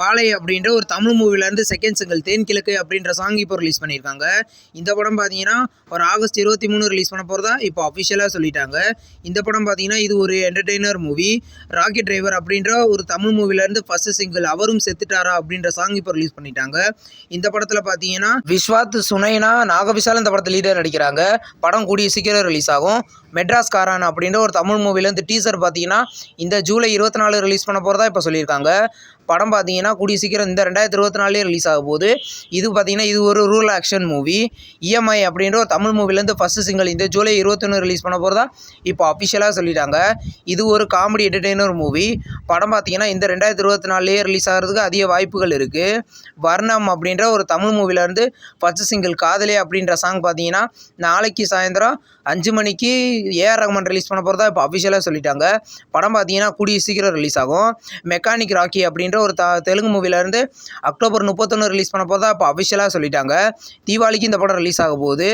வாழை அப்படின்ற ஒரு தமிழ் மூவிலேருந்து செகண்ட் சிங்கிள் தேன் கிழக்கு அப்படின்ற சாங் இப்போ ரிலீஸ் பண்ணியிருக்காங்க. இந்த படம் பார்த்தீங்கன்னா ஒரு ஆகஸ்ட் 23 ரிலீஸ் பண்ண போகிறதா இப்போ அஃபிஷியலாக சொல்லிட்டாங்க. இந்த படம் பார்த்தீங்கன்னா இது ஒரு என்டர்டெய்னர் மூவி. ராக்கெட் டிரைவர் அப்படின்ற ஒரு தமிழ் மூவிலேருந்து ஃபர்ஸ்ட் சிங்கிள் அவரும் செத்துட்டாரா அப்படின்ற சாங் இப்போ ரிலீஸ் பண்ணிட்டாங்க. இந்த படத்தில் பார்த்தீங்கன்னா விஸ்வாத் சுனைனா நாகவிசால் இந்த படத்தில் லீடர் நடிக்கிறாங்க. படம் கூடிய சீக்கிரம் ரிலீஸ் ஆகும். மெட்ராஸ் காரான் அப்படின்ற ஒரு தமிழ் மூவிலேருந்து டீசர் பார்த்தீங்கன்னா இந்த ஜூலை 24 ரிலீஸ் பண்ண போகிறதா இப்போ சொல்லியிருக்காங்க. படம் பார்த்தீங்கன்னா கூடிய சீக்கிரம் இந்த 2024 ரிலீஸ் ஆக போகுது. இது பார்த்தீங்கன்னா இது ஒரு ரூரல் ஆக்ஷன் மூவி. இஎம்ஐ அப்படின்ற ஒரு தமிழ் மூவிலேருந்து ஃபர்ஸ்ட் சிங்கிள் இந்த ஜூலை 21 ரிலீஸ் பண்ண போகிறதா இப்போ அஃபிஷியலாக சொல்லிட்டாங்க. இது ஒரு காமெடி என்டர்டெய்னர் மூவி. படம் பார்த்தீங்கன்னா இந்த 2024 ரிலீஸ் ஆகிறதுக்கு அதிக வாய்ப்புகள் இருக்குது. வர்ணம் அப்படின்ற ஒரு தமிழ் மூவிலேருந்து ஃபர்ஸ்ட் சிங்கிள் காதலே அப்படின்ற சாங் பார்த்தீங்கன்னா நாளைக்கு சாயந்தரம் 5 மணிக்கு ஏஆர் ரஹ்மான் ரிலீஸ் பண்ண போகிறதா இப்போ அஃபிஷியலாக சொல்லிட்டாங்க. படம் பார்த்தீங்கன்னா கூடிய சீக்கிரம் ரிலீஸ் ஆகும். மெக்கானிக் ராக்கி அப்படின்ற ஒரு தெலுங்கு மூவிலேருந்து அக்டோபர் 31 ரிலீஸ் பண்ண போகிறதா இப்போ அஃபிஷியலாக சொல்லிட்டாங்க. தீபாவளிக்கு இந்த படம் ரிலீஸ் ஆக போகுது.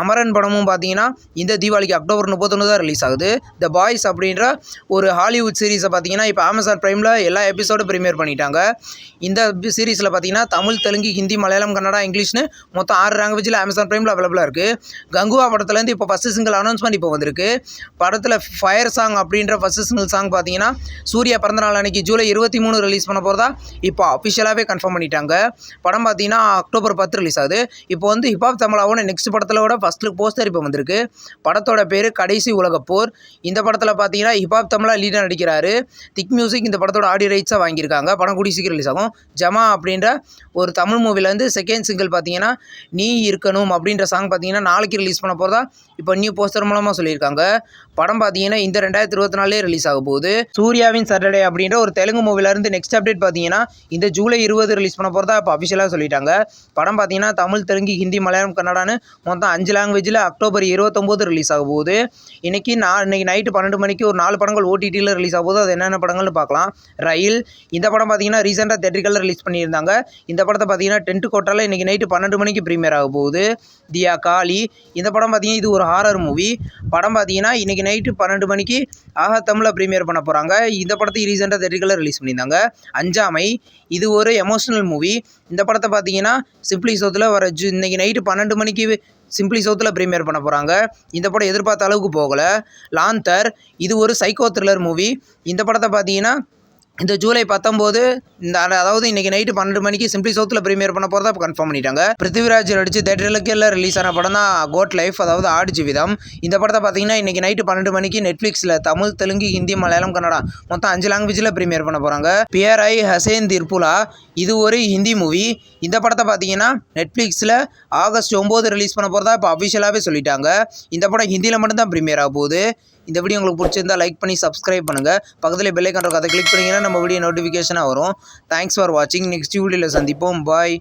அமரன் படமும் பார்த்தீங்கன்னா இந்த தீபாவளிக்கு அக்டோபர் 31 தான் ரிலீஸ் ஆகுது. த பாய்ஸ் அப்படின்ற ஒரு ஹாலிவுட் சீரீஸை பார்த்தீங்கன்னா இப்போ அமேசான் பிரைமில் எல்லா எபிசோடும் ப்ரீமியர் பண்ணிட்டாங்க. இந்த சீரீஸில் பார்த்தீங்கன்னா தமிழ், தெலுங்கு, ஹிந்தி, மலையாளம், கன்னடா, இங்கிலீஷ்னு மொத்தம் 6 லாங்குவேஜில் அமேசான் பிரைமில் அவைலபிளாக இருக்குது. கங்குவா படத்துலேருந்து இப்போ ஃபஸ்ட்டு சிங்கிள் அனௌன்ஸ்மெண்ட் இப்போ வந்திருக்கு. படத்தில் ஃபயர் சாங் அப்படின்ற ஃபஸ்ட்டு சிங்கிள் சாங் பார்த்தீங்கன்னா சூர்யா பிறந்தநாள் அன்னைக்கு ஜூலை 23 ரிலீஸ் பண்ண போகிறதா இப்போ அஃபிஷியலாகவே கன்ஃபார்ம் பண்ணிட்டாங்க. படம் பார்த்தீங்கன்னா அக்டோபர் 10 ரிலீஸ் ஆகுது. இப்போ வந்து ஹிப்ஹாப் தமிழாவோட நெக்ஸ்ட் படத்திலோட ஃபஸ்ட் லுக் போஸ்டர் இப்போ வந்திருக்கு. படத்தோட பேர் கடைசி உலகப்போர். இந்த படத்தில் பார்த்தீங்கன்னா ஹிப்ஹாப் தமிழா லீடர் நடிக்கிறாரு. திக் மியூசிக் இந்த படத்தோட ஆடியோ ரைட்ஸாக வாங்கியிருக்காங்க. படம் கூடிய சீக்கிரம் ரிலீஸ் ஆகும். ஜமா அப்படின்ற ஒரு தமிழ் மூவிலேருந்து செகண்ட் சிங்கிள் பார்த்தீங்கன்னா நீ இருக்கணும் அப்படின்ற சாங் பார்த்தீங்கன்னா நாளைக்கு ரிலீஸ் பண்ண போகிறதா இப்போ நியூ போஸ்டர் மூலமாக சொல்லியிருக்காங்க. படம் பார்த்தீங்கன்னா இந்த 2024 ரிலீஸ் ஆக போகுது. சூர்யாவின் சாட்டர்டே அப்படின்ற ஒரு தெலுங்கு மூவிலேருந்து நெக்ஸ்ட் அப்டேட் பார்த்தீங்கன்னா இந்த ஜூலை 20 ரிலீஸ் பண்ண போகிறதா இப்போ அஃபிஷியலாக சொல்லிட்டாங்க. படம் பார்த்தீங்கன்னா தமிழ், தெலுங்கு, ஹிந்தி, மலையாளம், கன்னடான்னு மொத்தம் 5 லாங்குவேஜில் அக்டோபர் 29 ரிலீஸ் ஆக போகுது. இன்னைக்கு நைட்டு 12 மணிக்கு ஒரு 4 படங்கள் ஓடிடியில் ரிலீஸ் ஆக போகுது. அது என்னென்ன படங்கள்னு பார்க்கலாம். ரயில் இந்த படம் பார்த்தீங்கன்னா ரீசெண்டாக தேட்டரிக்கலில் ரிலீஸ் பண்ணியிருந்தாங்க. இந்த படத்தை பார்த்தீங்கன்னா டென்ட் கோட்டாவில் இன்றைக்கி நைட்டு 12 மணிக்கு ப்ரீமியர் ஆக போகுது. தியா காளி இந்த படம் பார்த்தீங்கன்னா இது ஒரு ஹாரர் மூவி. படம் பார்த்தீங்கன்னா இன்றைக்கி நைட்டு 12 மணிக்கு ஆஹா தமிழில் ப்ரீமியர் பண்ண போகிறாங்க. இந்த படத்தை ரீசெண்டாக தேட்டரிக்கலில் ரிலீஸ் பண்ணியிருந்தாங்க. அஞ்சாமை இது ஒரு எமோஷனல் மூவி. இந்த படத்தை பார்த்தீங்கன்னா சிம்பிளி சவுத்தில் வர இன்றைக்கி நைட்டு 12 மணிக்கு சிம்பிளி சவுத்தில் ப்ரீமியர் பண்ண போகிறாங்க. இந்த படம் எதிர்பார்த்த அளவுக்கு போகலை. லாந்தர் இது ஒரு சைக்கோ த்ரில்லர் மூவி. இந்த படத்தை பார்த்தீங்கன்னா இந்த ஜூலை 19 அதாவது இன்றைக்கி நைட்டு 12 மணிக்கு சிம்பிளி சவுத்தில் ப்ரீமியர் பண்ண போகிறதா இப்போ கன்ஃபார்ம் பண்ணிட்டாங்க. பிருத்திவிராஜ் நடிச்சு தேட்டருக்கெல்லாம் ரிலீஸ் ஆன படம் தான் கோட் லைஃப், அதாவது ஆடு ஜீவிதம். இந்த படத்தை பார்த்தீங்கன்னா இன்றைக்கி நைட்டு 12 மணிக்கு நெட்ஃப்ளிக்ஸில் தமிழ், தெலுங்கு, ஹிந்தி, மலையாளம், கன்னடா மொத்தம் 5 லாங்குவேஜில் ப்ரீமியர் பண்ண போகிறாங்க. பியர் ஐ ஹசேன் திர்புலா இது ஒரு ஹிந்தி மூவி. இந்த படத்தை பார்த்தீங்கன்னா நெட்ஃப்ளிக்ஸில் ஆகஸ்ட் 9 ரிலீஸ் பண்ண போகிறதா இப்போ அஃபிஷியலாகவே சொல்லிட்டாங்க. இந்த படம் ஹிந்தியில் மட்டும்தான் ப்ரீமியர் ஆக போகுது. இந்த வீடியோ உங்களுக்கு பிடிச்சிருந்தா லைக் பண்ணி சப்ஸ்கிரைப் பண்ணுங்கள். பக்கத்தில் பெல் ஐகான் இருக்கும், அதை கிளிக் பண்ணிங்கன்னா நம்ம வீடியோ நோட்டிஃபிகேஷனாக வரும். தேங்க்ஸ் ஃபார் வாட்சிங். நெக்ஸ்ட் வீடியோவில் சந்திப்போம். பாய்.